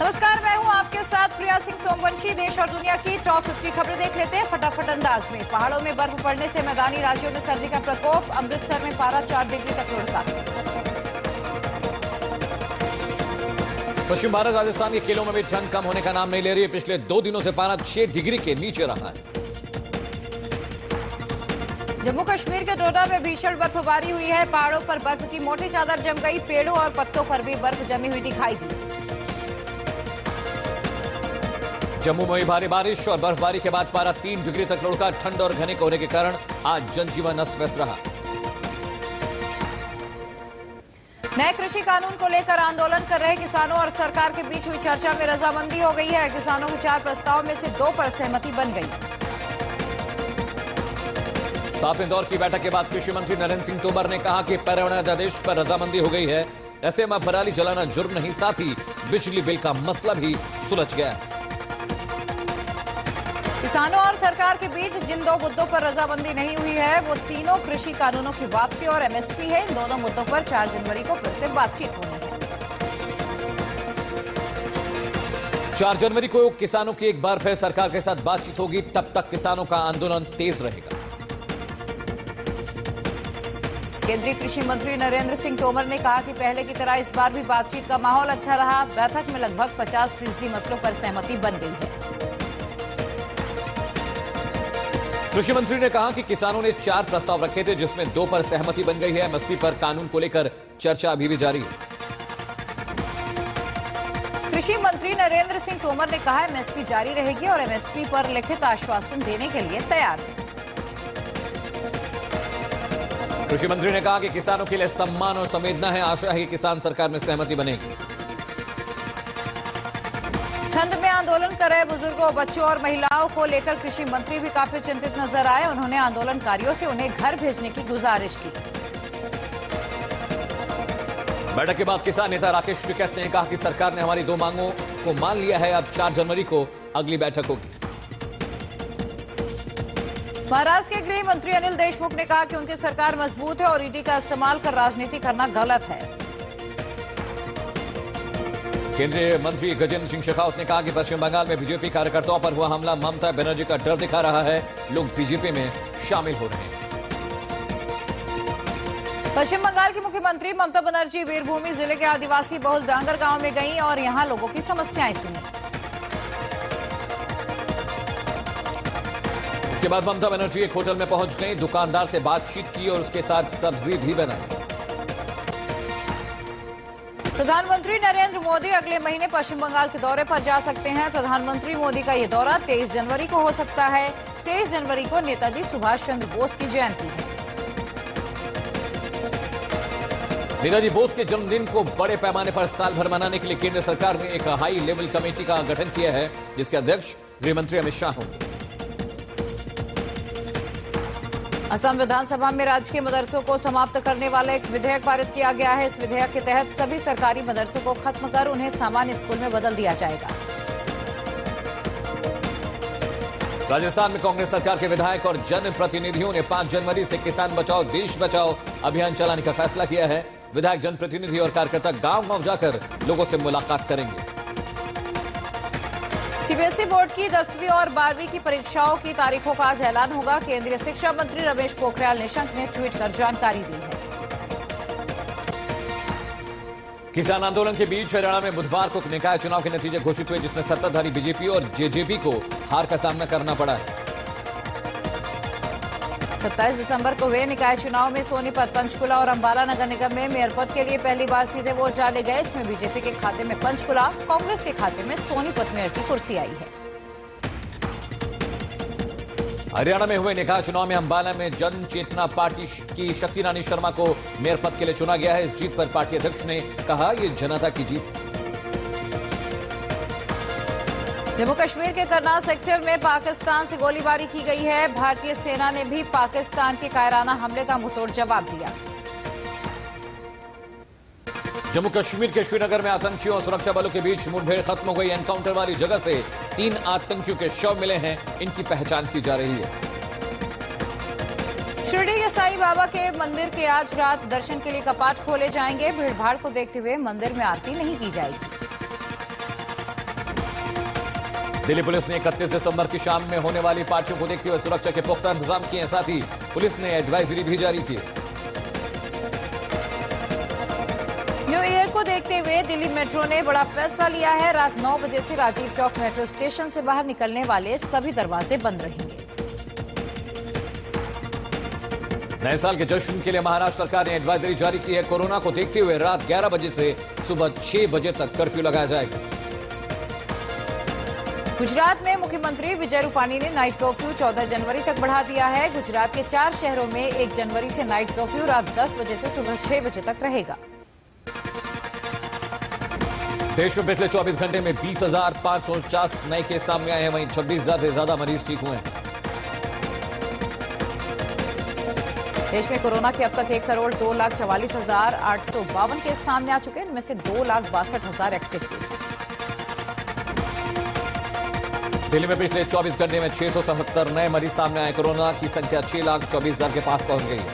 नमस्कार, मैं हूं आपके साथ प्रिया सिंह सोमवंशी। देश और दुनिया की टॉप 50 खबरें देख लेते हैं फटाफट अंदाज में। पहाड़ों में बर्फ पड़ने से मैदानी राज्यों में सर्दी का प्रकोप। अमृतसर में पारा 4 डिग्री तक लुढ़का। पश्चिम भारत राजस्थान के किलों में भी ठंड कम होने का नाम नहीं ले रही है। पिछले 2 दिनों से पारा 6 डिग्री के नीचे रहा है। जम्मू कश्मीर के डोडा में भीषण बर्फबारी हुई है। पहाड़ों पर बर्फ की मोटी चादर जम गई। पेड़ों और पत्तों पर भी बर्फ जमी हुई दिखाई दी। जम्मू में भारी बारिश और बर्फबारी के बाद पारा 3 डिग्री तक लुढ़का। ठंड और घने कोहरे के कारण आज जनजीवन अस्त व्यस्त रहा। नए कृषि कानून को लेकर आंदोलन कर रहे किसानों और सरकार के बीच हुई चर्चा में रजामंदी हो गई है। किसानों के 4 प्रस्तावों में से 2 पर सहमति बन गई। साफ इंदौर की बैठक के बाद कृषि मंत्री नरेंद्र सिंह तोमर ने कहा कि पर्यावरण अध्यादेश पर रजामंदी हो गई है। ऐसे में पराली जलाना जुर्म नहीं, साथ ही बिजली बिल का मसला भी सुलझ गया। किसानों और सरकार के बीच जिन 2 मुद्दों पर रजामंदी नहीं हुई है वो तीनों कृषि कानूनों की वापसी और एमएसपी है। इन दोनों मुद्दों पर 4 जनवरी को फिर से बातचीत होनी है। 4 जनवरी को किसानों की एक बार फिर सरकार के साथ बातचीत होगी। तब तक किसानों का आंदोलन तेज रहेगा। केंद्रीय कृषि मंत्री नरेंद्र सिंह तोमर ने कहा कि पहले की तरह इस बार भी बातचीत का माहौल अच्छा रहा। बैठक में लगभग 50% मसलों पर सहमति बन गई है। कृषि मंत्री ने कहा कि किसानों ने 4 प्रस्ताव रखे थे, जिसमें 2 पर सहमति बन गई है। एमएसपी पर कानून को लेकर चर्चा अभी भी जारी है। कृषि मंत्री नरेंद्र सिंह तोमर ने कहा एमएसपी जारी रहेगी और एमएसपी पर लिखित आश्वासन देने के लिए तैयार है। कृषि मंत्री ने कहा कि किसानों के लिए सम्मान और संवेदना है। आशा है कि किसान सरकार में सहमति बनेगी। ठंड में आंदोलन कर रहे बुजुर्गों, बच्चों और महिलाओं को लेकर कृषि मंत्री भी काफी चिंतित नजर आए। उन्होंने आंदोलनकारियों से उन्हें घर भेजने की गुजारिश की। बैठक के बाद किसान नेता राकेश टिकैत ने कहा कि सरकार ने हमारी 2 मांगों को मान लिया है। अब 4 जनवरी को अगली बैठक होगी। महाराष्ट्र के गृह मंत्री अनिल देशमुख ने कहा कि उनकी सरकार मजबूत है और ईडी का इस्तेमाल कर राजनीति करना गलत है। केंद्रीय मंत्री गजेंद्र सिंह शेखावत ने कहा कि पश्चिम बंगाल में बीजेपी कार्यकर्ताओं पर हुआ हमला ममता बनर्जी का डर दिखा रहा है। लोग बीजेपी में शामिल हो रहे हैं। पश्चिम बंगाल की मुख्यमंत्री ममता बनर्जी वीरभूमि जिले के आदिवासी बहुल डांगर गांव में गईं और यहां लोगों की समस्याएं सुनी। इसके बाद ममता बनर्जी एक होटल में पहुंच गई, दुकानदार से बातचीत की और उसके साथ सब्जी भी बनाई। प्रधानमंत्री नरेंद्र मोदी अगले महीने पश्चिम बंगाल के दौरे पर जा सकते हैं। प्रधानमंत्री मोदी का ये दौरा 23 जनवरी को हो सकता है। 23 जनवरी को नेताजी सुभाष चंद्र बोस की जयंती है। नेताजी बोस के जन्मदिन को बड़े पैमाने पर साल भर मनाने के लिए केंद्र सरकार ने एक हाई लेवल कमेटी का गठन किया है, जिसके अध्यक्ष गृहमंत्री अमित शाह होंगे। असम विधानसभा में राजकीय मदरसों को समाप्त करने वाला एक विधेयक पारित किया गया है। इस विधेयक के तहत सभी सरकारी मदरसों को खत्म कर उन्हें सामान्य स्कूल में बदल दिया जाएगा। राजस्थान में कांग्रेस सरकार के विधायक और जनप्रतिनिधियों ने 5 जनवरी से किसान बचाओ देश बचाओ अभियान चलाने का फैसला किया है। विधायक, जनप्रतिनिधि और कार्यकर्ता गांव-गांव जाकर लोगों से मुलाकात करेंगे। सीबीएसई बोर्ड की 10वीं और 12वीं की परीक्षाओं की तारीखों का आज ऐलान होगा। केंद्रीय शिक्षा मंत्री रमेश पोखरियाल निशंक ने ट्वीट कर जानकारी दी है। किसान आंदोलन के बीच हरियाणा में बुधवार को निकाय चुनाव के नतीजे घोषित हुए, जिसमें सत्ताधारी बीजेपी और जेजेपी को हार का सामना करना पड़ा है। 27 दिसंबर को हुए निकाय चुनाव में सोनीपत, पंचकुला और अंबाला नगर निगम में मेयर पद के लिए पहली बार सीधे वोट डाले गए। इसमें बीजेपी के खाते में पंचकुला, कांग्रेस के खाते में सोनीपत मेयर की कुर्सी आई है। हरियाणा में हुए निकाय चुनाव में अंबाला में जन चेतना पार्टी की शक्ति रानी शर्मा को मेयर पद के लिए चुना गया है। इस जीत पर पार्टी अध्यक्ष ने कहा, यह जनता की जीत है। जम्मू कश्मीर के करनाल सेक्टर में पाकिस्तान से गोलीबारी की गई है। भारतीय सेना ने भी पाकिस्तान के कायराना हमले का मुंहतोड़ जवाब दिया। जम्मू कश्मीर के श्रीनगर में आतंकियों और सुरक्षा बलों के बीच मुठभेड़ खत्म हो गई। एनकाउंटर वाली जगह से 3 आतंकियों के शव मिले हैं। इनकी पहचान की जा रही है। शिरडी के साईं बाबा के मंदिर के आज रात दर्शन के लिए कपाट खोले जाएंगे। भीड़भाड़ को देखते हुए मंदिर में आरती नहीं की जाएगी। दिल्ली पुलिस ने 31 दिसंबर की शाम में होने वाली पार्टियों को देखते हुए सुरक्षा के पुख्ता इंतजाम किए हैं। साथ ही पुलिस ने एडवाइजरी भी जारी की। न्यू ईयर को देखते हुए दिल्ली मेट्रो ने बड़ा फैसला लिया है। रात 9 बजे से राजीव चौक मेट्रो स्टेशन से बाहर निकलने वाले सभी दरवाजे बंद रहेंगे। नए साल के जश्न के लिए महाराष्ट्र सरकार ने एडवाइजरी जारी की है। कोरोना को देखते हुए रात 11 बजे से सुबह 6 बजे तक कर्फ्यू लगाया जाएगा। गुजरात में मुख्यमंत्री विजय रूपाणी ने नाइट कर्फ्यू 14 जनवरी तक बढ़ा दिया है। गुजरात के 4 शहरों में 1 जनवरी से नाइट कर्फ्यू रात 10 बजे से सुबह 6 बजे तक रहेगा। देश में पिछले 24 घंटे में 20,549 नए केस सामने आए हैं। वहीं 26,000 से ज्यादा मरीज ठीक हुए हैं। देश में कोरोना के अब तक 1,02,44,852 केस सामने आ चुके हैं। इनमें से 2,62,000 एक्टिव केस हैं। दिल्ली में पिछले 24 घंटे में 677 नए मरीज सामने आए। कोरोना की संख्या 6,24,000 के पास पहुंच गई है।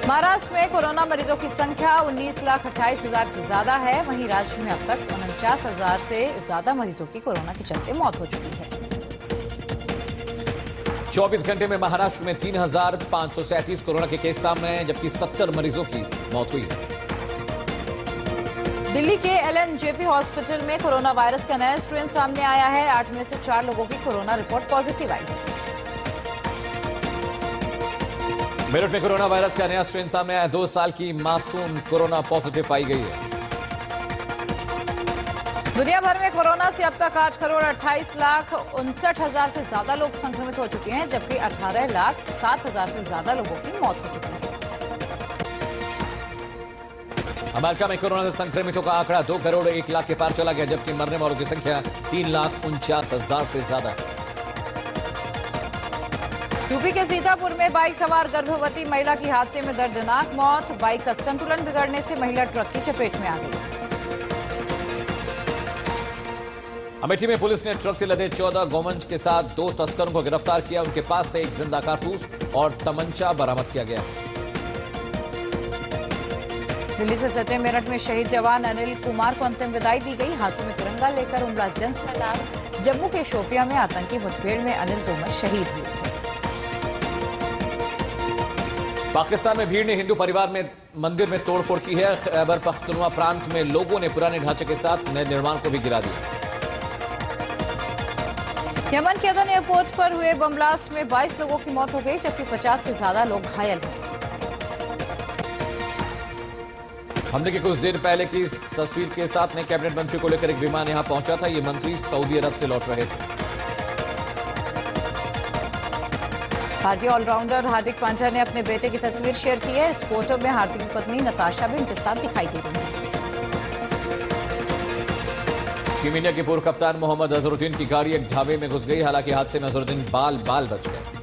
महाराष्ट्र में कोरोना मरीजों की संख्या 19,28,000 से ज्यादा है। वहीं राज्य में अब तक 49,000 से ज्यादा मरीजों की कोरोना के चलते मौत हो चुकी है। 24 घंटे में महाराष्ट्र में 3,537 कोरोना के केस सामने आए, जबकि 70 मरीजों की मौत हुई है। दिल्ली के LNJP हॉस्पिटल में कोरोना वायरस का नया स्ट्रेन सामने आया है। 8 में से 4 लोगों की कोरोना रिपोर्ट पॉजिटिव आई है। मेरठ में कोरोना वायरस का नया स्ट्रेन सामने आया। 2 साल की मासूम कोरोना पॉजिटिव पाई गई है। दुनिया भर में कोरोना से अब तक 8,28,59,000 से ज्यादा लोग संक्रमित हो चुके हैं, जबकि 18,07,000 से ज्यादा लोगों की मौत हो चुकी है। अमेरिका में कोरोना से संक्रमितों का आंकड़ा 2 करोड़ 1 लाख के पार चला गया, जबकि मरने वालों की संख्या 3,49,000 से ज्यादा है। यूपी के सीतापुर में बाइक सवार गर्भवती महिला की हादसे में दर्दनाक मौत। बाइक का संतुलन बिगड़ने से महिला ट्रक की चपेट में आ गई। अमेठी में पुलिस ने ट्रक से लदे 14 गोवंश के साथ 2 तस्करों को गिरफ्तार किया। उनके पास से एक जिंदा कारतूस और तमंचा बरामद किया गया। दिल्ली से सटे मेरठ में शहीद जवान अनिल कुमार को अंतिम विदाई दी गई। हाथों में तिरंगा लेकर उमड़ा जनसैलाब। जम्मू के शोपियां में आतंकी मुठभेड़ में अनिल तोमर शहीद हुए थे। पाकिस्तान में भीड़ ने हिंदू परिवार में मंदिर में तोड़फोड़ की है। खैबर पख्तूनख्वा प्रांत में लोगों ने पुराने ढांचे के साथ नए निर्माण को भी गिरा दिया। यमन के अदन एयरपोर्ट पर हुए बम ब्लास्ट में 22 लोगों की मौत हो गई, जबकि 50 से ज्यादा लोग घायल हुए। हमले के कुछ देर पहले की इस तस्वीर के साथ नए कैबिनेट मंत्री को लेकर एक विमान यहां पहुंचा था। ये मंत्री सऊदी अरब से लौट रहे थे। भारतीय ऑलराउंडर हार्दिक पांड्या ने अपने बेटे की तस्वीर शेयर की है। इस फोटो में हार्दिक की पत्नी नताशा भी उनके साथ दिखाई दे रही है। टीम इंडिया के पूर्व कप्तान मोहम्मद अजहरुद्दीन की गाड़ी एक ढाबे में घुस गई। हालांकि हादसे में अजहरुद्दीन बाल बच गए।